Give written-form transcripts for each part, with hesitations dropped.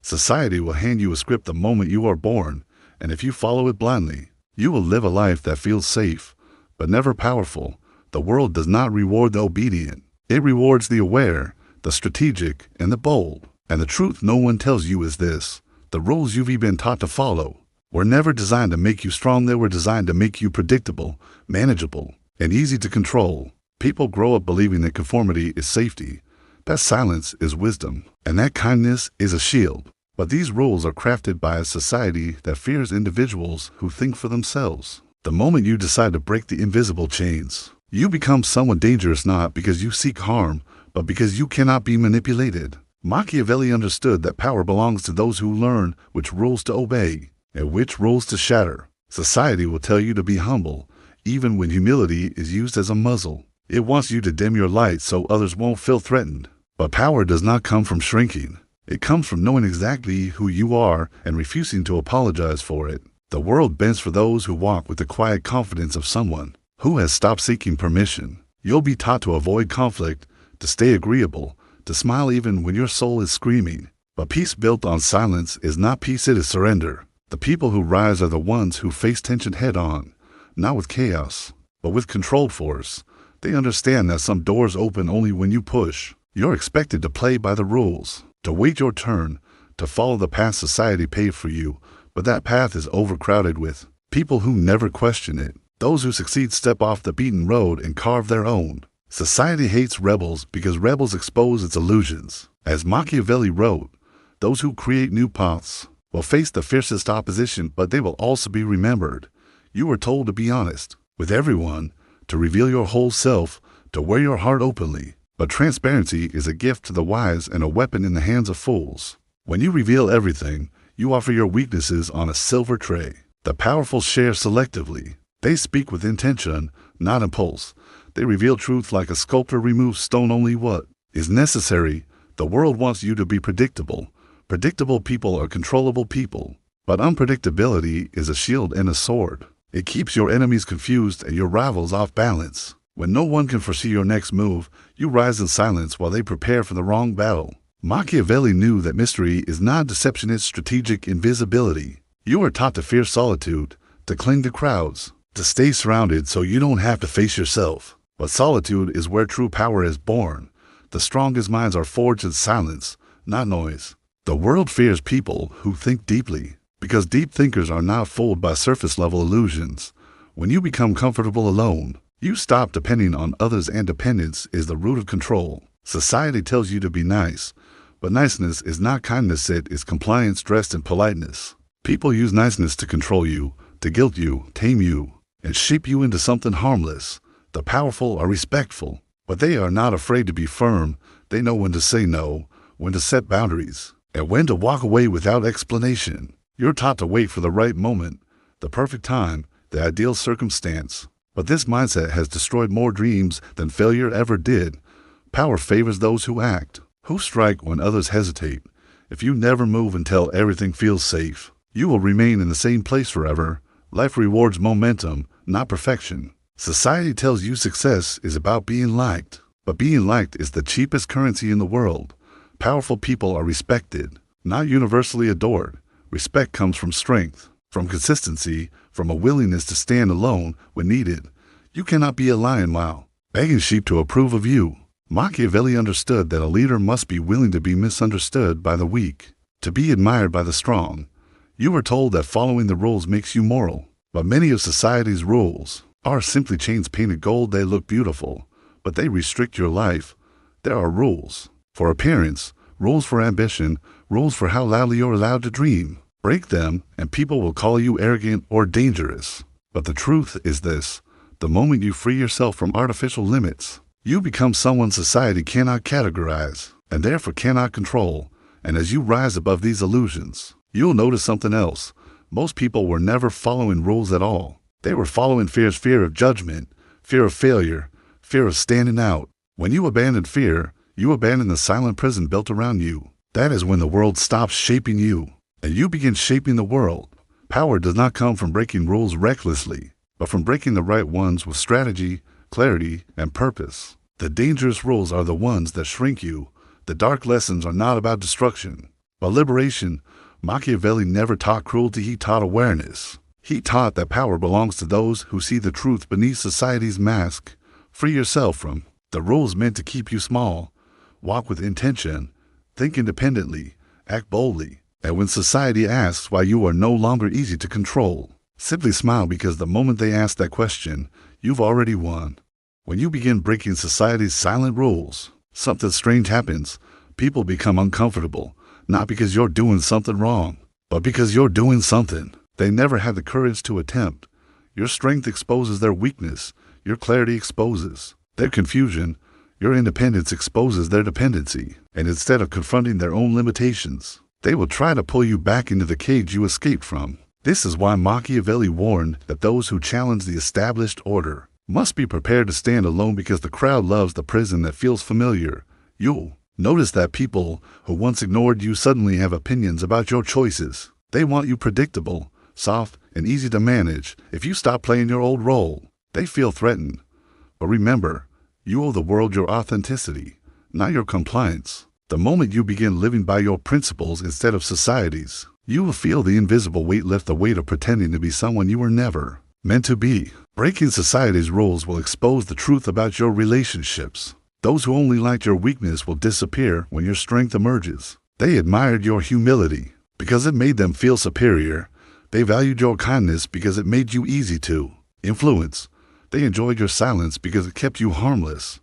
Society will hand you a script the moment you are born, and if you follow it blindly, you will live a life that feels safe, but never powerful. The world does not reward the obedient. It rewards the aware, the strategic, and the bold. And the truth no one tells you is this: the rules you've been taught to follow were never designed to make you strong. They were designed to make you predictable, manageable, and easy to control. People grow up believing that conformity is safety, that silence is wisdom, and that kindness is a shield. But these rules are crafted by a society that fears individuals who think for themselves. The moment you decide to break the invisible chains, you become someone dangerous, not because you seek harm, but because you cannot be manipulated. Machiavelli understood that power belongs to those who learn which rules to obey and which rules to shatter. Society will tell you to be humble, even when humility is used as a muzzle. It wants you to dim your light so others won't feel threatened. But power does not come from shrinking. It comes from knowing exactly who you are and refusing to apologize for it. The world bends for those who walk with the quiet confidence of someone who has stopped seeking permission. You'll be taught to avoid conflict, to stay agreeable, to smile even when your soul is screaming. But peace built on silence is not peace, it is surrender. The people who rise are the ones who face tension head on, not with chaos, but with controlled force. They understand that some doors open only when you push. You're expected to play by the rules, to wait your turn, to follow the path society paved for you, but that path is overcrowded with people who never question it. Those who succeed step off the beaten road and carve their own. Society hates rebels because rebels expose its illusions. As Machiavelli wrote, those who create new paths will face the fiercest opposition, but they will also be remembered. You are told to be honest with everyone, to reveal your whole self, to wear your heart openly. But transparency is a gift to the wise and a weapon in the hands of fools. When you reveal everything, you offer your weaknesses on a silver tray. The powerful share selectively. They speak with intention, not impulse. They reveal truth like a sculptor removes stone, only what is necessary. The world wants you to be predictable. Predictable people are controllable people. But unpredictability is a shield and a sword. It keeps your enemies confused and your rivals off balance. When no one can foresee your next move, you rise in silence while they prepare for the wrong battle. Machiavelli knew that mystery is not deception, it's strategic invisibility. You are taught to fear solitude, to cling to crowds, to stay surrounded so you don't have to face yourself. But solitude is where true power is born. The strongest minds are forged in silence, not noise. The world fears people who think deeply, because deep thinkers are not fooled by surface-level illusions. When you become comfortable alone, you stop depending on others, and dependence is the root of control. Society tells you to be nice, but niceness is not kindness, it is compliance dressed in politeness. People use niceness to control you, to guilt you, tame you, and shape you into something harmless. The powerful are respectful, but they are not afraid to be firm. They know when to say no, when to set boundaries, and when to walk away without explanation. You're taught to wait for the right moment, the perfect time, the ideal circumstance. But this mindset has destroyed more dreams than failure ever did. Power favors those who act, who strike when others hesitate. If you never move until everything feels safe, you will remain in the same place forever. Life rewards momentum, not perfection. Society tells you success is about being liked, but being liked is the cheapest currency in the world. Powerful people are respected, not universally adored. Respect comes from strength, from consistency, from a willingness to stand alone when needed. You cannot be a lion while begging sheep to approve of you. Machiavelli understood that a leader must be willing to be misunderstood by the weak, to be admired by the strong. You were told that following the rules makes you moral, but many of society's rules are simply chains painted gold. They look beautiful, but they restrict your life. There are rules for appearance, rules for ambition, rules for how loudly you're allowed to dream. Break them, and people will call you arrogant or dangerous. But the truth is this: the moment you free yourself from artificial limits, you become someone society cannot categorize, and therefore cannot control. And as you rise above these illusions, you'll notice something else. Most people were never following rules at all. They were following fear of judgment, fear of failure, fear of standing out. When you abandon fear, you abandon the silent prison built around you. That is when the world stops shaping you, and you begin shaping the world. Power does not come from breaking rules recklessly, but from breaking the right ones with strategy, clarity, and purpose. The dangerous rules are the ones that shrink you. The dark lessons are not about destruction. But liberation, Machiavelli never taught cruelty, he taught awareness. He taught that power belongs to those who see the truth beneath society's mask. Free yourself from the rules meant to keep you small. Walk with intention. Think independently. Act boldly. And when society asks why you are no longer easy to control, simply smile, because the moment they ask that question, you've already won. When you begin breaking society's silent rules, something strange happens. People become uncomfortable, not because you're doing something wrong, but because you're doing something they never had the courage to attempt. Your strength exposes their weakness. Your clarity exposes their confusion. Your independence exposes their dependency. And instead of confronting their own limitations, they will try to pull you back into the cage you escaped from. This is why Machiavelli warned that those who challenge the established order must be prepared to stand alone, because the crowd loves the prison that feels familiar. You'll notice that people who once ignored you suddenly have opinions about your choices. They want you predictable, soft, and easy to manage. If you stop playing your old role, they feel threatened. But remember, you owe the world your authenticity, not your compliance. The moment you begin living by your principles instead of society's, you will feel the invisible weight lift, the weight of pretending to be someone you were never meant to be. Breaking society's rules will expose the truth about your relationships. Those who only liked your weakness will disappear when your strength emerges. They admired your humility because it made them feel superior. They valued your kindness because it made you easy to influence. They enjoyed your silence because it kept you harmless.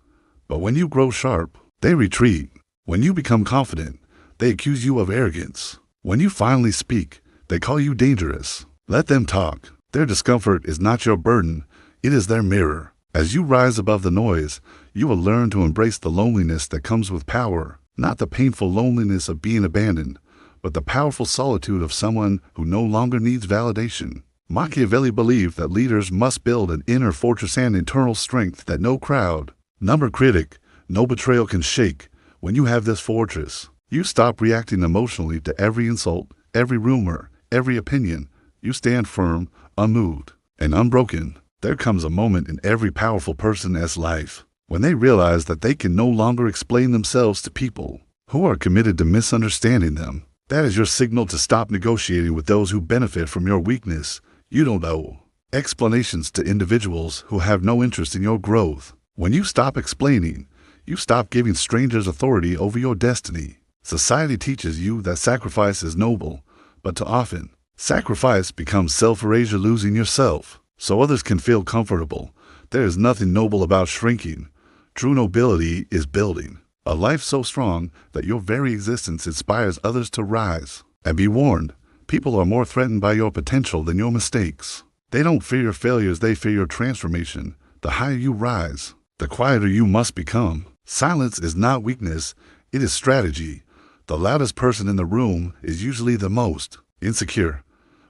But when you grow sharp, they retreat. When you become confident, they accuse you of arrogance. When you finally speak, they call you dangerous. Let them talk. Their discomfort is not your burden, it is their mirror. As you rise above the noise, you will learn to embrace the loneliness that comes with power, not the painful loneliness of being abandoned, but the powerful solitude of someone who no longer needs validation. Machiavelli believed that leaders must build an inner fortress and internal strength that no crowd, number critic, no betrayal can shake. When you have this fortress, you stop reacting emotionally to every insult, every rumor, every opinion. You stand firm, unmoved, and unbroken. There comes a moment in every powerful person's life when they realize that they can no longer explain themselves to people who are committed to misunderstanding them. That is your signal to stop negotiating with those who benefit from your weakness. You don't owe explanations to individuals who have no interest in your growth. When you stop explaining, you stop giving strangers authority over your destiny. Society teaches you that sacrifice is noble, but too often, sacrifice becomes self-erasure, losing yourself so others can feel comfortable. There is nothing noble about shrinking. True nobility is building a life so strong that your very existence inspires others to rise. And be warned, people are more threatened by your potential than your mistakes. They don't fear your failures, they fear your transformation. The higher you rise, the quieter you must become. Silence is not weakness, it is strategy. The loudest person in the room is usually the most insecure.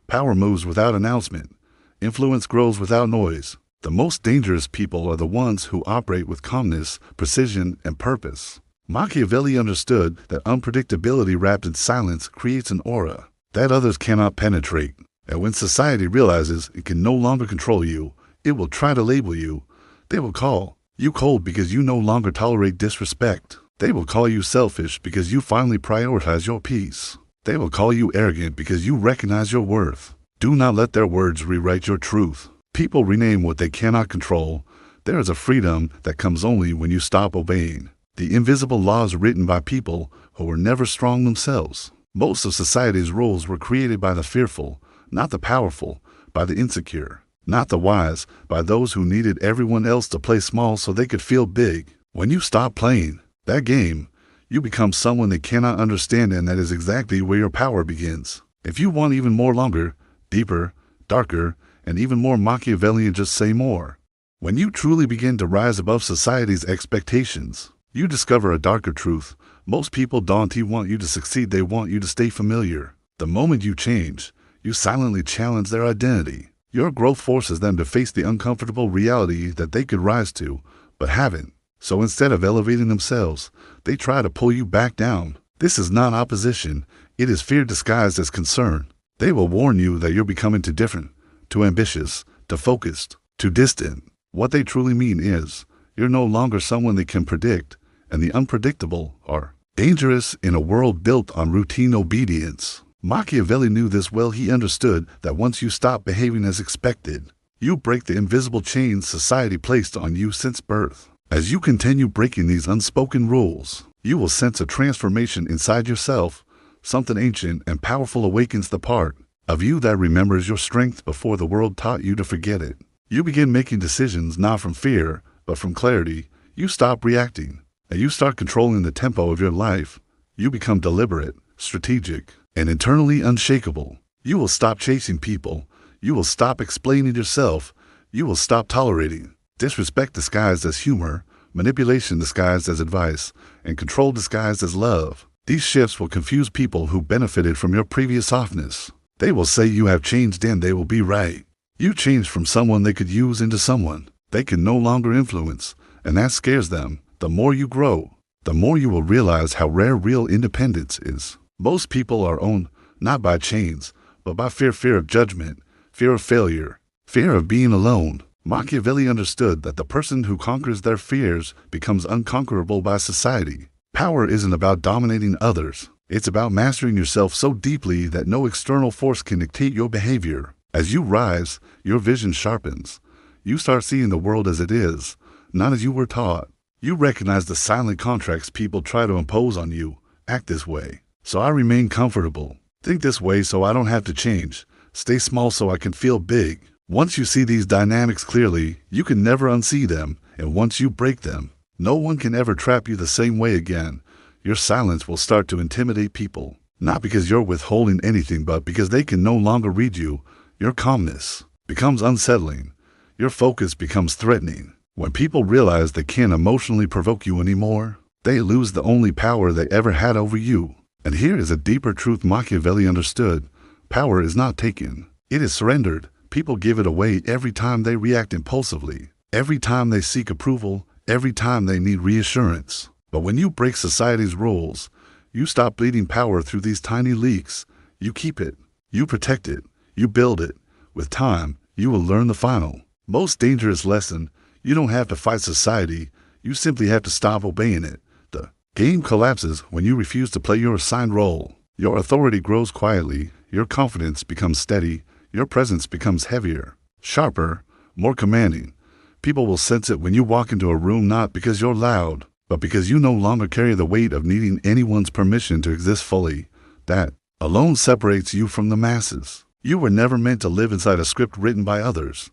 Power moves without announcement. Influence grows without noise. The most dangerous people are the ones who operate with calmness, precision, and purpose. Machiavelli understood that unpredictability wrapped in silence creates an aura that others cannot penetrate. And when society realizes it can no longer control you, it will try to label you. They will call you cold because you no longer tolerate disrespect. They will call you selfish because you finally prioritize your peace. They will call you arrogant because you recognize your worth. Do not let their words rewrite your truth. People rename what they cannot control. There is a freedom that comes only when you stop obeying the invisible laws written by people who were never strong themselves. Most of society's rules were created by the fearful, not the powerful, by the insecure, not the wise, by those who needed everyone else to play small so they could feel big. When you stop playing that game, you become someone they cannot understand, and that is exactly where your power begins. If you want even more longer, deeper, darker, and even more Machiavellian, just say more. When you truly begin to rise above society's expectations, you discover a darker truth. Most people don't want you to succeed, they want you to stay familiar. The moment you change, you silently challenge their identity. Your growth forces them to face the uncomfortable reality that they could rise to, but haven't. So instead of elevating themselves, they try to pull you back down. This is not opposition, it is fear disguised as concern. They will warn you that you're becoming too different, too ambitious, too focused, too distant. What they truly mean is, you're no longer someone they can predict, and the unpredictable are Dangerous in a world built on routine obedience. Machiavelli knew this well. He understood that once you stop behaving as expected, you break the invisible chains society placed on you since birth. As you continue breaking these unspoken rules, you will sense a transformation inside yourself. Something ancient and powerful awakens the part of you that remembers your strength before the world taught you to forget it. You begin making decisions not from fear, but from clarity. You stop reacting, and you start controlling the tempo of your life. You become deliberate, strategic, and internally unshakable. You will stop chasing people. You will stop explaining yourself. You will stop tolerating disrespect disguised as humor, manipulation disguised as advice, and control disguised as love. These shifts will confuse people who benefited from your previous softness. They will say you have changed, and they will be right. You changed from someone they could use into someone they can no longer influence, and that scares them. The more you grow, the more you will realize how rare real independence is. Most people are owned not by chains, but by fear of judgment, fear of failure, fear of being alone. Machiavelli understood that the person who conquers their fears becomes unconquerable by society. Power isn't about dominating others. It's about mastering yourself so deeply that no external force can dictate your behavior. As you rise, your vision sharpens. You start seeing the world as it is, not as you were taught. You recognize the silent contracts people try to impose on you. Act this way, so I remain comfortable. Think this way, so I don't have to change. Stay small so I can feel big. Once you see these dynamics clearly, you can never unsee them, and once you break them, no one can ever trap you the same way again. Your silence will start to intimidate people, not because you're withholding anything, but because they can no longer read you. Your calmness becomes unsettling. Your focus becomes threatening. When people realize they can't emotionally provoke you anymore, they lose the only power they ever had over you. And here is a deeper truth Machiavelli understood. Power is not taken. It is surrendered. People give it away every time they react impulsively, every time they seek approval, every time they need reassurance. But when you break society's rules, you stop bleeding power through these tiny leaks. You keep it. You protect it. You build it. With time, you will learn the final, most dangerous lesson. You don't have to fight society. You simply have to stop obeying it. The game collapses when you refuse to play your assigned role. Your authority grows quietly. Your confidence becomes steady. Your presence becomes heavier, sharper, more commanding. People will sense it when you walk into a room, not because you're loud, but because you no longer carry the weight of needing anyone's permission to exist fully. That alone separates you from the masses. You were never meant to live inside a script written by others.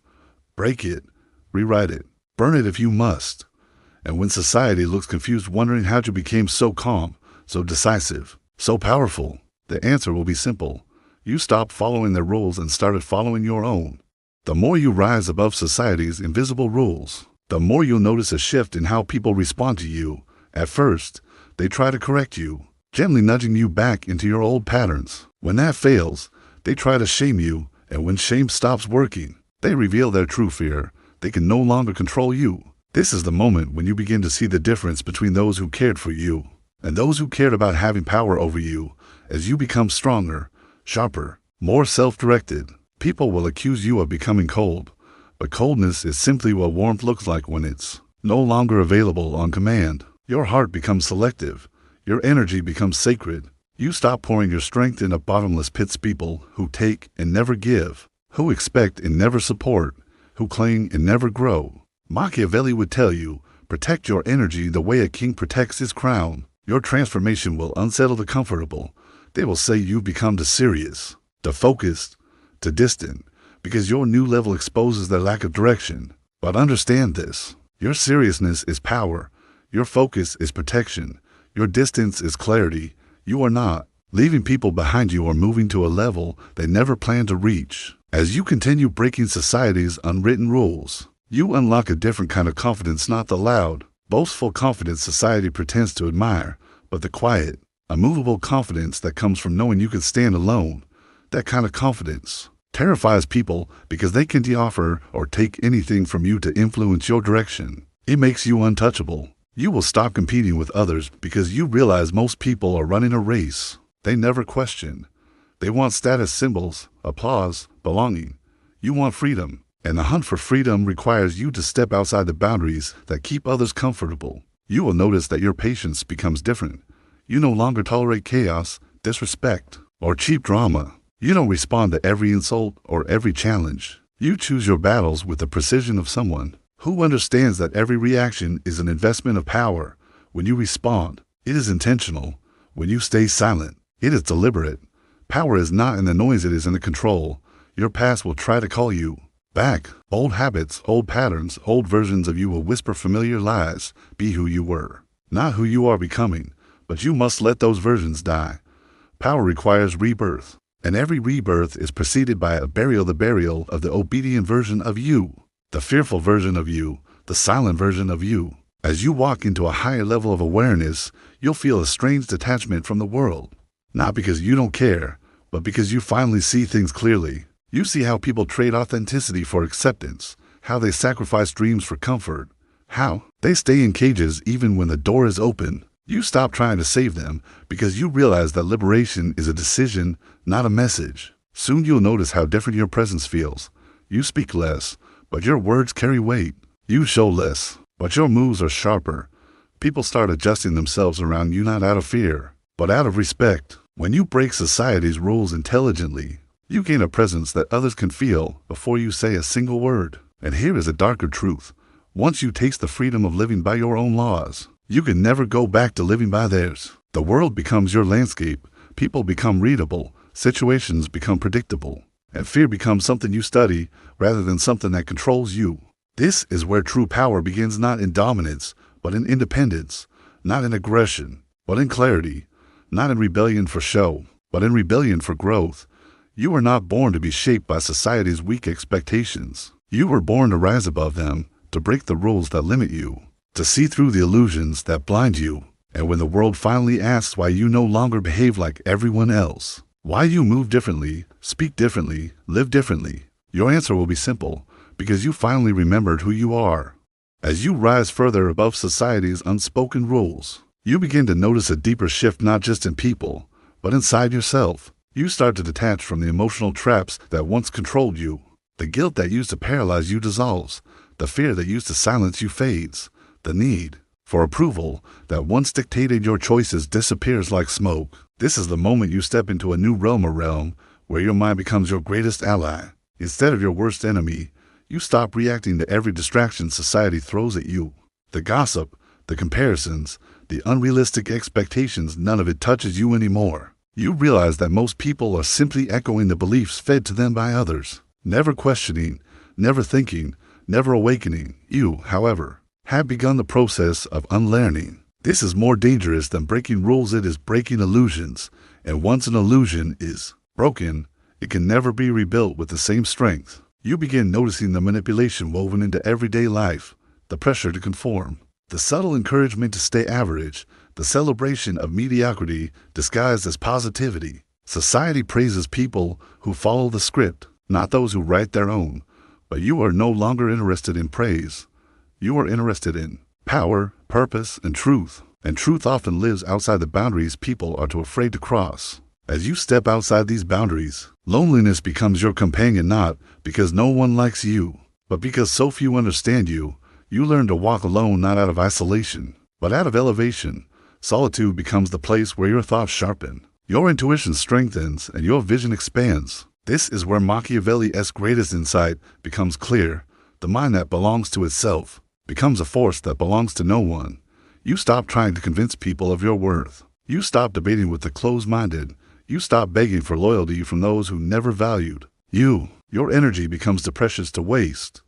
Break it, rewrite it, burn it if you must. And when society looks confused, wondering how you became so calm, so decisive, so powerful, the answer will be simple. You stopped following their rules and started following your own. The more you rise above society's invisible rules, the more you'll notice a shift in how people respond to you. At first, they try to correct you, gently nudging you back into your old patterns. When that fails, they try to shame you, and when shame stops working, they reveal their true fear. They can no longer control you. This is the moment when you begin to see the difference between those who cared for you and those who cared about having power over you. As you become stronger, sharper, more self-directed, people will accuse you of becoming cold. But coldness is simply what warmth looks like when it's no longer available on command. Your heart becomes selective. Your energy becomes sacred. You stop pouring your strength into bottomless pits. People who take and never give, who expect and never support, who cling and never grow. Machiavelli would tell you, protect your energy the way a king protects his crown. Your transformation will unsettle the comfortable. They will say you've become too serious, too focused, too distant, because your new level exposes their lack of direction. But understand this, your seriousness is power, your focus is protection, your distance is clarity. You are not leaving people behind you or moving to a level they never planned to reach. As you continue breaking society's unwritten rules, you unlock a different kind of confidence, not the loud, boastful confidence society pretends to admire, but the quiet, immovable confidence that comes from knowing you can stand alone. That kind of confidence terrifies people because they can't offer or take anything from you to influence your direction. It makes you untouchable. You will stop competing with others because you realize most people are running a race they never question. They want status symbols, applause, belonging. You want freedom, and the hunt for freedom requires you to step outside the boundaries that keep others comfortable. You will notice that your patience becomes different. You no longer tolerate chaos, disrespect, or cheap drama. You don't respond to every insult or every challenge. You choose your battles with the precision of someone who understands that every reaction is an investment of power. When you respond, it is intentional. When you stay silent, it is deliberate. Power is not in the noise, it is in the control. Your past will try to call you back. Old habits, old patterns, old versions of you will whisper familiar lies. Be who you were, not who you are becoming. But you must let those versions die. Power requires rebirth, and every rebirth is preceded by the burial of the obedient version of you, the fearful version of you, the silent version of you. As you walk into a higher level of awareness, you'll feel a strange detachment from the world. Not because you don't care, but because you finally see things clearly. You see how people trade authenticity for acceptance, how they sacrifice dreams for comfort, how they stay in cages even when the door is open. You stop trying to save them because you realize that liberation is a decision, not a message. Soon you'll notice how different your presence feels. You speak less, but your words carry weight. You show less, but your moves are sharper. People start adjusting themselves around you not out of fear, but out of respect. When you break society's rules intelligently, you gain a presence that others can feel before you say a single word. And here is a darker truth. Once you taste the freedom of living by your own laws, you can never go back to living by theirs. The world becomes your landscape. People become readable. Situations become predictable. And fear becomes something you study rather than something that controls you. This is where true power begins, not in dominance, but in independence. Not in aggression, but in clarity. Not in rebellion for show, but in rebellion for growth. You were not born to be shaped by society's weak expectations. You were born to rise above them, to break the rules that limit you, to see through the illusions that blind you. And when the world finally asks why you no longer behave like everyone else, why you move differently, speak differently, live differently, your answer will be simple, because you finally remembered who you are. As you rise further above society's unspoken rules, you begin to notice a deeper shift not just in people, but inside yourself. You start to detach from the emotional traps that once controlled you. The guilt that used to paralyze you dissolves. The fear that used to silence you fades. The need for approval that once dictated your choices disappears like smoke. This is the moment you step into a new realm where your mind becomes your greatest ally. Instead of your worst enemy, you stop reacting to every distraction society throws at you. The gossip, the comparisons, the unrealistic expectations, none of it touches you anymore. You realize that most people are simply echoing the beliefs fed to them by others, never questioning, never thinking, never awakening. You, however, have begun the process of unlearning. This is more dangerous than breaking rules. It is breaking illusions, and once an illusion is broken, it can never be rebuilt with the same strength. You begin noticing the manipulation woven into everyday life, the pressure to conform, the subtle encouragement to stay average, the celebration of mediocrity disguised as positivity. Society praises people who follow the script, not those who write their own. But you are no longer interested in praise. You are interested in power, purpose, and truth. And truth often lives outside the boundaries people are too afraid to cross. As you step outside these boundaries, loneliness becomes your companion, not because no one likes you, but because so few understand you. You learn to walk alone, not out of isolation, but out of elevation. Solitude becomes the place where your thoughts sharpen, your intuition strengthens, and your vision expands. This is where Machiavelli's greatest insight becomes clear. The mind that belongs to itself becomes a force that belongs to no one. You stop trying to convince people of your worth. You stop debating with the closed-minded. You stop begging for loyalty from those who never valued you. Your energy becomes too precious to waste.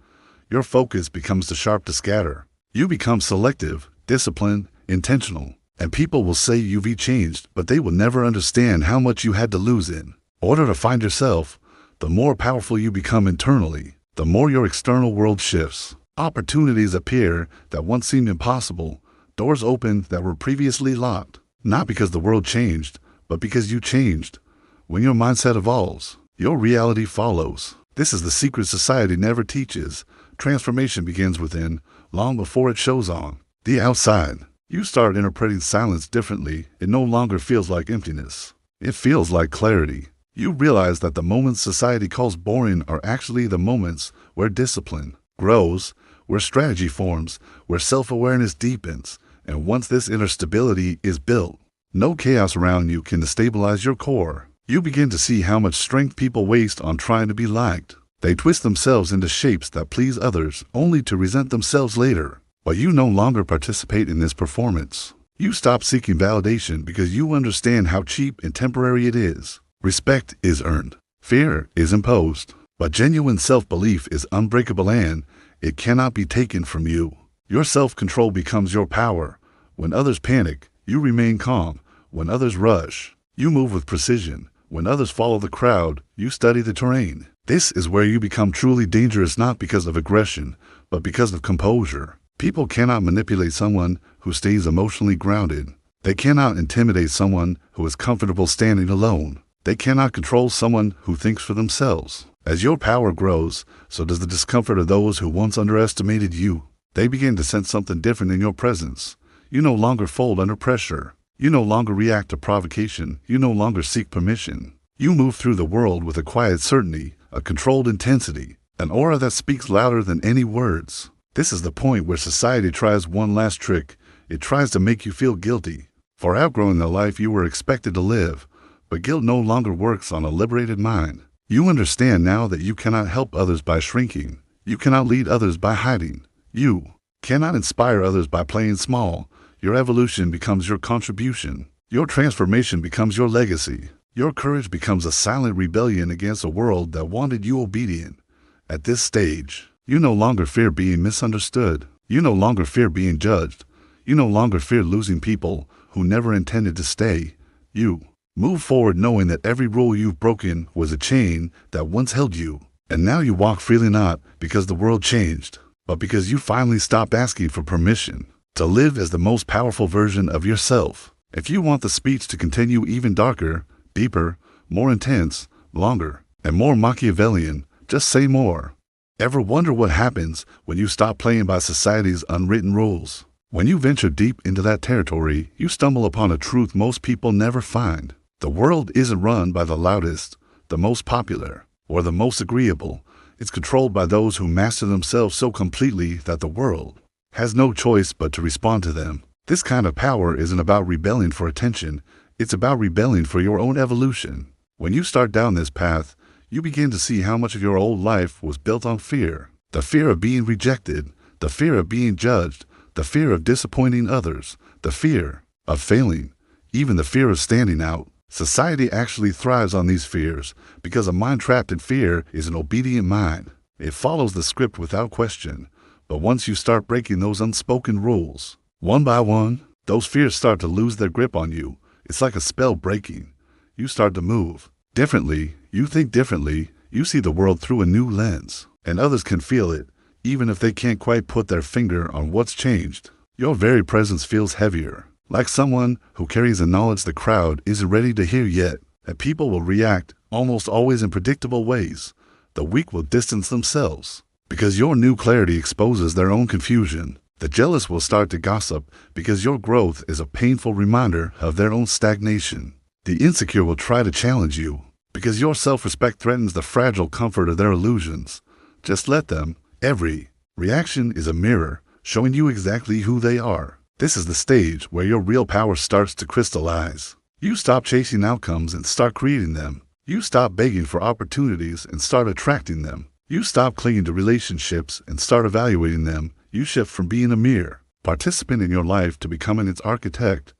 Your focus becomes too sharp to scatter. You become selective, disciplined, intentional. And people will say you've changed, but they will never understand how much you had to lose in order to find yourself. The more powerful you become internally, the more your external world shifts. Opportunities appear that once seemed impossible. Doors open that were previously locked. Not because the world changed, but because you changed. When your mindset evolves, your reality follows. This is the secret society never teaches. Transformation begins within, long before it shows on the outside. You start interpreting silence differently. It no longer feels like emptiness. It feels like clarity. You realize that the moments society calls boring are actually the moments where discipline grows, where strategy forms, where self-awareness deepens. And once this inner stability is built, No chaos around you can destabilize your core. You begin to see how much strength people waste on trying to be liked. They twist themselves into shapes that please others, only to resent themselves later. But you no longer participate in this performance. You stop seeking validation because you understand how cheap and temporary it is. Respect is earned. Fear is imposed. But genuine self-belief is unbreakable and it cannot be taken from you. Your self-control becomes your power. When others panic, you remain calm. When others rush, you move with precision. When others follow the crowd, you study the terrain. This is where you become truly dangerous, not because of aggression, but because of composure. People cannot manipulate someone who stays emotionally grounded. They cannot intimidate someone who is comfortable standing alone. They cannot control someone who thinks for themselves. As your power grows, so does the discomfort of those who once underestimated you. They begin to sense something different in your presence. You no longer fold under pressure. You no longer react to provocation. You no longer seek permission. You move through the world with a quiet certainty, a controlled intensity, an aura that speaks louder than any words. This is the point where society tries one last trick. It tries to make you feel guilty for outgrowing the life you were expected to live. But guilt no longer works on a liberated mind. You understand now that you cannot help others by shrinking. You cannot lead others by hiding. You cannot inspire others by playing small. Your evolution becomes your contribution. Your transformation becomes your legacy. Your courage becomes a silent rebellion against a world that wanted you obedient. At this stage, you no longer fear being misunderstood. You no longer fear being judged. You no longer fear losing people who never intended to stay. You move forward knowing that every rule you've broken was a chain that once held you. And now you walk freely not because the world changed, but because you finally stopped asking for permission to live as the most powerful version of yourself. If you want the speech to continue even darker, deeper, more intense, longer, and more Machiavellian, just say more. Ever wonder what happens when you stop playing by society's unwritten rules? When you venture deep into that territory, you stumble upon a truth most people never find. The world isn't run by the loudest, the most popular, or the most agreeable. It's controlled by those who master themselves so completely that the world has no choice but to respond to them. This kind of power isn't about rebelling for attention. It's about rebelling for your own evolution. When you start down this path, you begin to see how much of your old life was built on fear. The fear of being rejected, the fear of being judged, the fear of disappointing others, the fear of failing, even the fear of standing out. Society actually thrives on these fears because a mind trapped in fear is an obedient mind. It follows the script without question. But once you start breaking those unspoken rules, one by one, those fears start to lose their grip on you. It's like a spell breaking. You start to move differently. You think differently. You see the world through a new lens. And others can feel it, even if they can't quite put their finger on what's changed. Your very presence feels heavier, like someone who carries a knowledge the crowd isn't ready to hear yet. And people will react, almost always in predictable ways. The weak will distance themselves, because your new clarity exposes their own confusion. The jealous will start to gossip because your growth is a painful reminder of their own stagnation. The insecure will try to challenge you because your self-respect threatens the fragile comfort of their illusions. Just let them. Every reaction is a mirror showing you exactly who they are. This is the stage where your real power starts to crystallize. You stop chasing outcomes and start creating them. You stop begging for opportunities and start attracting them. You stop clinging to relationships and start evaluating them. You shift from being a mere participant in your life to becoming its architect.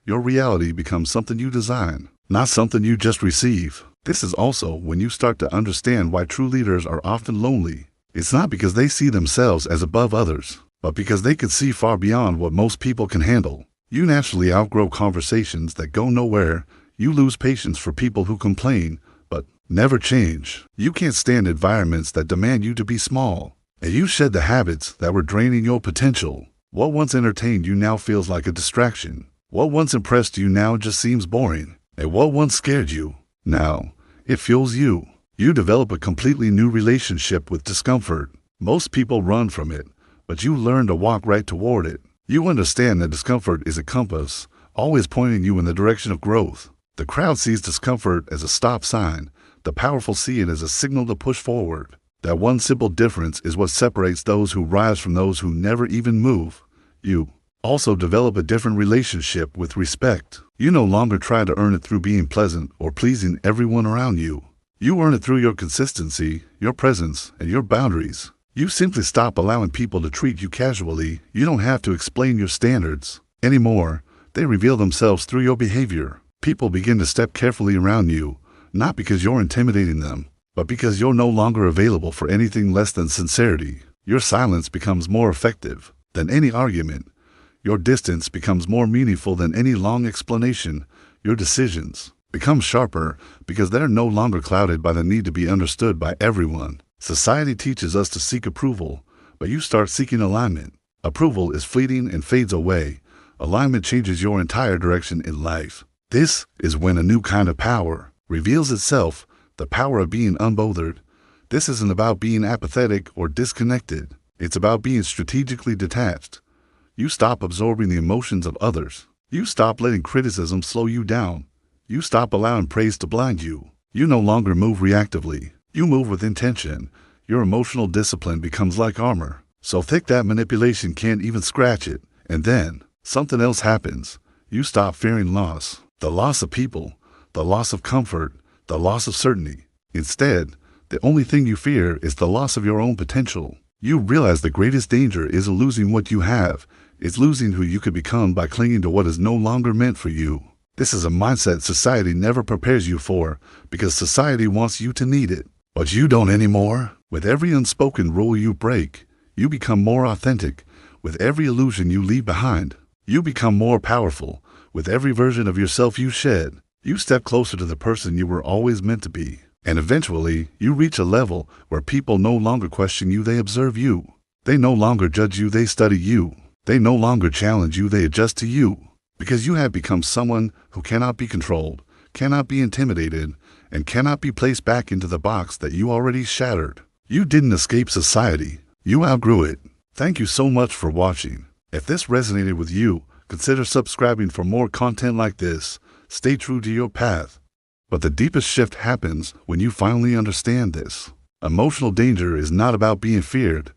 Your reality becomes something you design, not something you just receive. This is also when you start to understand why true leaders are often lonely. It's not because they see themselves as above others, but because they can see far beyond what most people can handle. You naturally outgrow conversations that go nowhere. You lose patience for people who complain, but never change. You can't stand environments that demand you to be small. And you shed the habits that were draining your potential. What once entertained you now feels like a distraction. What once impressed you now just seems boring. And what once scared you, now it fuels you. You develop a completely new relationship with discomfort. Most people run from it, but you learn to walk right toward it. You understand that discomfort is a compass, always pointing you in the direction of growth. The crowd sees discomfort as a stop sign. The powerful see it as a signal to push forward. That one simple difference is what separates those who rise from those who never even move. You also develop a different relationship with respect. You no longer try to earn it through being pleasant or pleasing everyone around you. You earn it through your consistency, your presence, and your boundaries. You simply stop allowing people to treat you casually. You don't have to explain your standards anymore. They reveal themselves through your behavior. People begin to step carefully around you, not because you're intimidating them, but because you're no longer available for anything less than sincerity. Your silence becomes more effective than any argument. Your distance becomes more meaningful than any long explanation. Your decisions become sharper because they're no longer clouded by the need to be understood by everyone. Society teaches us to seek approval, but you start seeking alignment. Approval is fleeting and fades away. Alignment changes your entire direction in life. This is when a new kind of power reveals itself, the power of being unbothered. This isn't about being apathetic or disconnected. It's about being strategically detached. You stop absorbing the emotions of others. You stop letting criticism slow you down. You stop allowing praise to blind you. You no longer move reactively. You move with intention. Your emotional discipline becomes like armor, so thick that manipulation can't even scratch it. And then, something else happens. You stop fearing loss. The loss of people, the loss of comfort, the loss of certainty. Instead, the only thing you fear is the loss of your own potential. You realize the greatest danger isn't losing what you have. It's losing who you could become by clinging to what is no longer meant for you. This is a mindset society never prepares you for, because society wants you to need it. But you don't anymore. With every unspoken rule you break, you become more authentic. With every illusion you leave behind, you become more powerful. With every version of yourself you shed, you step closer to the person you were always meant to be. And eventually, you reach a level where people no longer question you, they observe you. They no longer judge you, they study you. They no longer challenge you, they adjust to you. Because you have become someone who cannot be controlled, cannot be intimidated, and cannot be placed back into the box that you already shattered. You didn't escape society. You outgrew it. Thank you so much for watching. If this resonated with you, consider subscribing for more content like this. Stay true to your path. But the deepest shift happens when you finally understand this. Emotional danger is not about being feared.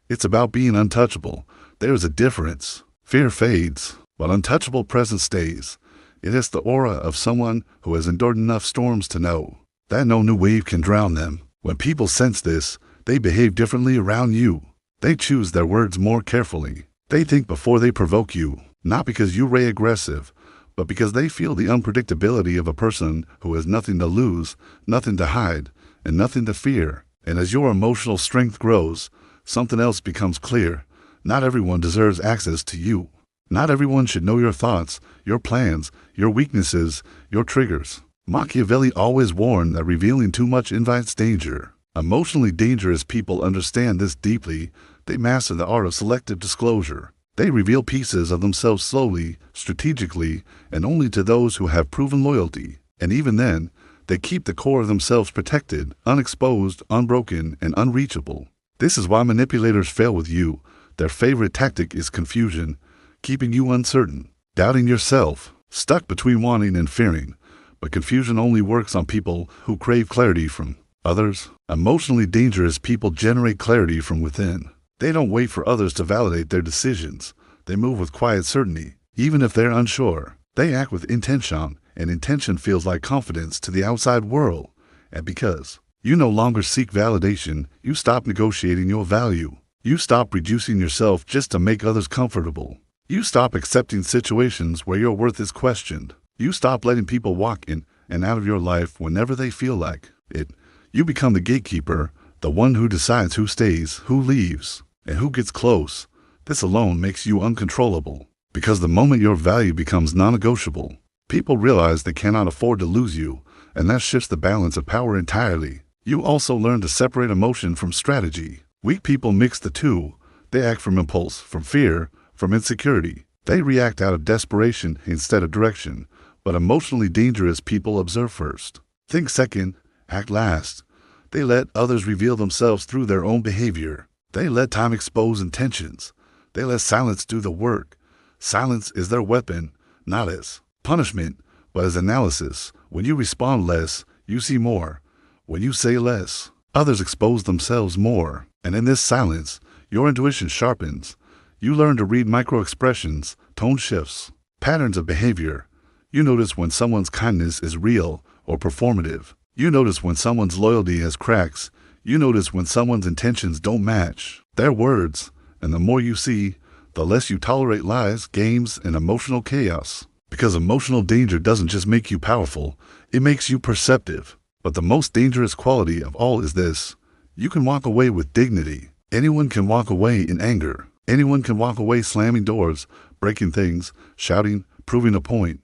It's about being untouchable. There is a difference. Fear fades, but untouchable presence stays. It is the aura of someone who has endured enough storms to know that no new wave can drown them. When people sense this, they behave differently around you. They choose their words more carefully. They think before they provoke you, not because you're aggressive, but because they feel the unpredictability of a person who has nothing to lose, nothing to hide, and nothing to fear. And as your emotional strength grows, something else becomes clear. Not everyone deserves access to you. Not everyone should know your thoughts, your plans, your weaknesses, your triggers. Machiavelli always warned that revealing too much invites danger. Emotionally dangerous people understand this deeply. They master the art of selective disclosure. They reveal pieces of themselves slowly, strategically, and only to those who have proven loyalty. And even then, they keep the core of themselves protected, unexposed, unbroken, and unreachable. This is why manipulators fail with you. Their favorite tactic is confusion, keeping you uncertain, doubting yourself, stuck between wanting and fearing. But confusion only works on people who crave clarity from others. Emotionally dangerous people generate clarity from within. They don't wait for others to validate their decisions. They move with quiet certainty, even if they're unsure. They act with intention, and intention feels like confidence to the outside world. And because you no longer seek validation, you stop negotiating your value. You stop reducing yourself just to make others comfortable. You stop accepting situations where your worth is questioned. You stop letting people walk in and out of your life whenever they feel like it. You become the gatekeeper, the one who decides who stays, who leaves, and who gets close. This alone makes you uncontrollable, because the moment your value becomes non-negotiable, people realize they cannot afford to lose you, and that shifts the balance of power entirely. You also learn to separate emotion from strategy. Weak people mix the two. They act from impulse, from fear, from insecurity. They react out of desperation instead of direction. But emotionally dangerous people observe first, think second, act last. They let others reveal themselves through their own behavior. They let time expose intentions. They let silence do the work. Silence is their weapon, not as punishment, but as analysis. When you respond less, you see more. When you say less, others expose themselves more. And in this silence, your intuition sharpens. You learn to read micro-expressions, tone shifts, patterns of behavior. You notice when someone's kindness is real or performative. You notice when someone's loyalty has cracks. You notice when someone's intentions don't match their words. And the more you see, the less you tolerate lies, games, and emotional chaos. Because emotional danger doesn't just make you powerful, it makes you perceptive. But the most dangerous quality of all is this: you can walk away with dignity. Anyone can walk away in anger. Anyone can walk away slamming doors, breaking things, shouting, proving a point.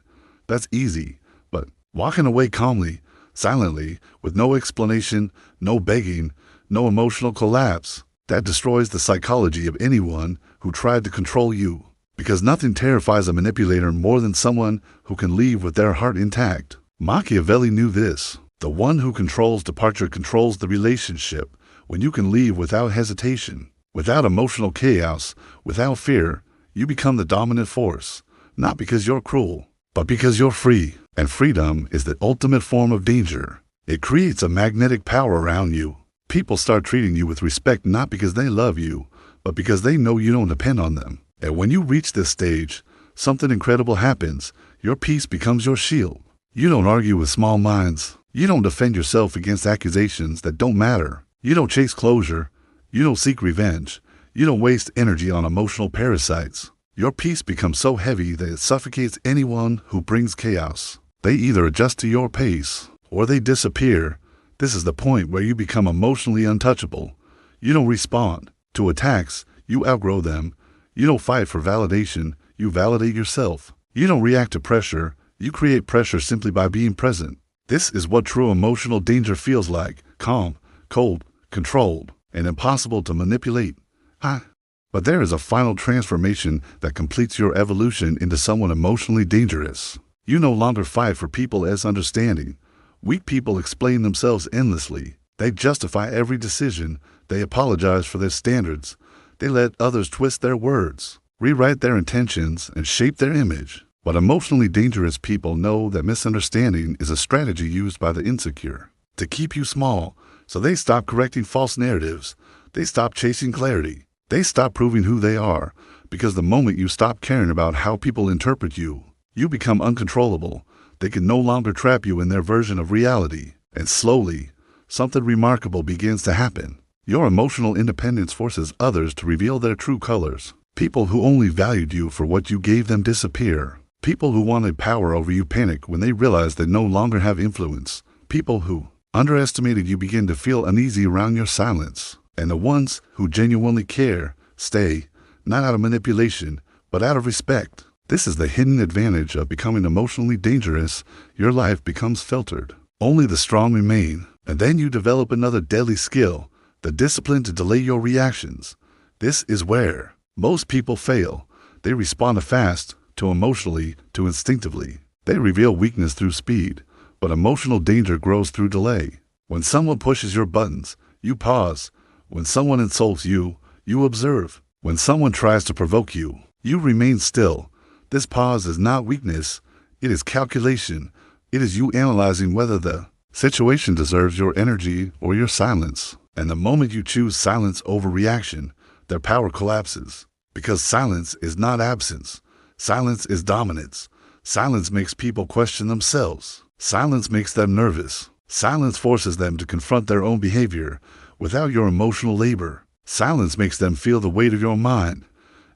That's easy. But walking away calmly, silently, with no explanation, no begging, no emotional collapse, that destroys the psychology of anyone who tried to control you. Because nothing terrifies a manipulator more than someone who can leave with their heart intact. Machiavelli knew this. The one who controls departure controls the relationship. When you can leave without hesitation, without emotional chaos, without fear, you become the dominant force. Not because you're cruel, but because you're free. And freedom is the ultimate form of danger. It creates a magnetic power around you. People start treating you with respect not because they love you, but because they know you don't depend on them. And when you reach this stage, something incredible happens. Your peace becomes your shield. You don't argue with small minds. You don't defend yourself against accusations that don't matter. You don't chase closure. You don't seek revenge. You don't waste energy on emotional parasites. Your peace becomes so heavy that it suffocates anyone who brings chaos. They either adjust to your pace or they disappear. This is the point where you become emotionally untouchable. You don't respond to attacks. You outgrow them. You don't fight for validation. You validate yourself. You don't react to pressure. You create pressure simply by being present. This is what true emotional danger feels like: calm, cold, controlled, and impossible to manipulate. But there is a final transformation that completes your evolution into someone emotionally dangerous. You no longer fight for people as understanding. Weak people explain themselves endlessly. They justify every decision. They apologize for their standards. They let others twist their words, rewrite their intentions, and shape their image. But emotionally dangerous people know that misunderstanding is a strategy used by the insecure to keep you small, so they stop correcting false narratives. They stop chasing clarity. They stop proving who they are, because the moment you stop caring about how people interpret you, you become uncontrollable. They can no longer trap you in their version of reality. And slowly, something remarkable begins to happen. Your emotional independence forces others to reveal their true colors. People who only valued you for what you gave them disappear. People who wanted power over you panic when they realize they no longer have influence. People who underestimated you begin to feel uneasy around your silence. And the ones who genuinely care stay, not out of manipulation, but out of respect. This is the hidden advantage of becoming emotionally dangerous. Your life becomes filtered. Only the strong remain. And then you develop another deadly skill: the discipline to delay your reactions. This is where most people fail. They respond fast, too emotionally, too instinctively. They reveal weakness through speed, but emotional danger grows through delay. When someone pushes your buttons, you pause. When someone insults you, you observe. When someone tries to provoke you, you remain still. This pause is not weakness. It is calculation. It is you analyzing whether the situation deserves your energy or your silence. And the moment you choose silence over reaction, their power collapses. Because silence is not absence. Silence is dominance. Silence makes people question themselves. Silence makes them nervous. Silence forces them to confront their own behavior without your emotional labor. Silence makes them feel the weight of your mind.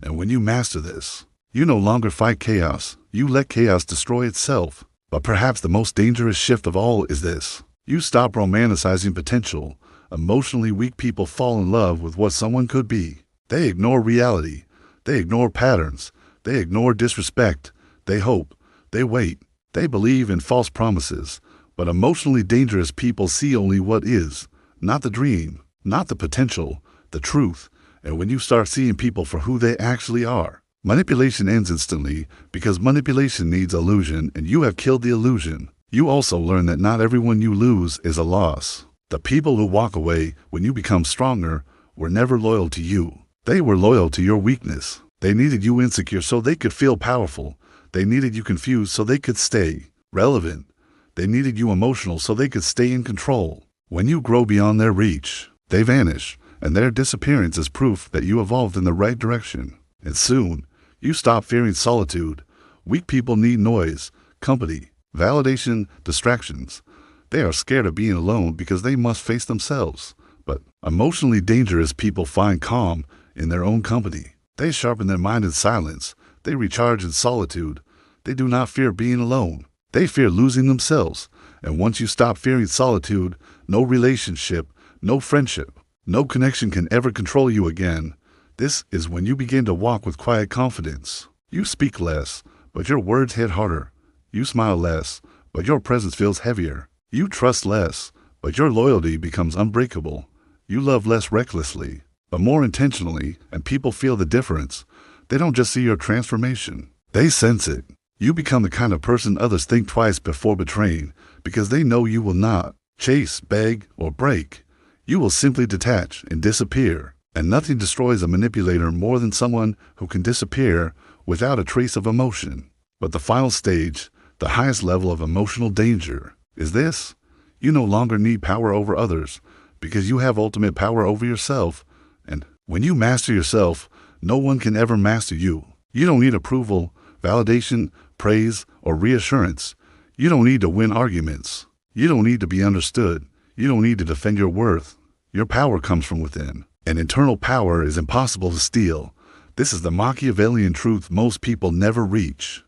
And when you master this, you no longer fight chaos. You let chaos destroy itself. But perhaps the most dangerous shift of all is this: you stop romanticizing potential. Emotionally weak people fall in love with what someone could be. They ignore reality. They ignore patterns. They ignore disrespect. They hope. They wait. They believe in false promises. But emotionally dangerous people see only what is, not the dream, not the potential, the truth. And when you start seeing people for who they actually are, manipulation ends instantly, because manipulation needs illusion, and you have killed the illusion. You also learn that not everyone you lose is a loss. The people who walk away when you become stronger were never loyal to you. They were loyal to your weakness. They needed you insecure so they could feel powerful. They needed you confused so they could stay relevant. They needed you emotional so they could stay in control. When you grow beyond their reach, they vanish, and their disappearance is proof that you evolved in the right direction. And soon, you stop fearing solitude. Weak people need noise, company, validation, distractions. They are scared of being alone because they must face themselves. But emotionally dangerous people find calm in their own company. They sharpen their mind in silence. They recharge in solitude. They do not fear being alone. They fear losing themselves. And once you stop fearing solitude, no relationship, no friendship, no connection can ever control you again. This is when you begin to walk with quiet confidence. You speak less, but your words hit harder. You smile less, but your presence feels heavier. You trust less, but your loyalty becomes unbreakable. You love less recklessly, but more intentionally, and people feel the difference. They don't just see your transformation. They sense it. You become the kind of person others think twice before betraying, because they know you will not chase, beg, or break. You will simply detach and disappear. And nothing destroys a manipulator more than someone who can disappear without a trace of emotion. But the final stage, the highest level of emotional danger, is this. You no longer need power over others because you have ultimate power over yourself. And when you master yourself, no one can ever master you. You don't need approval, validation, praise, or reassurance. You don't need to win arguments. You don't need to be understood. You don't need to defend your worth. Your power comes from within. And internal power is impossible to steal. This is the Machiavellian truth most people never reach.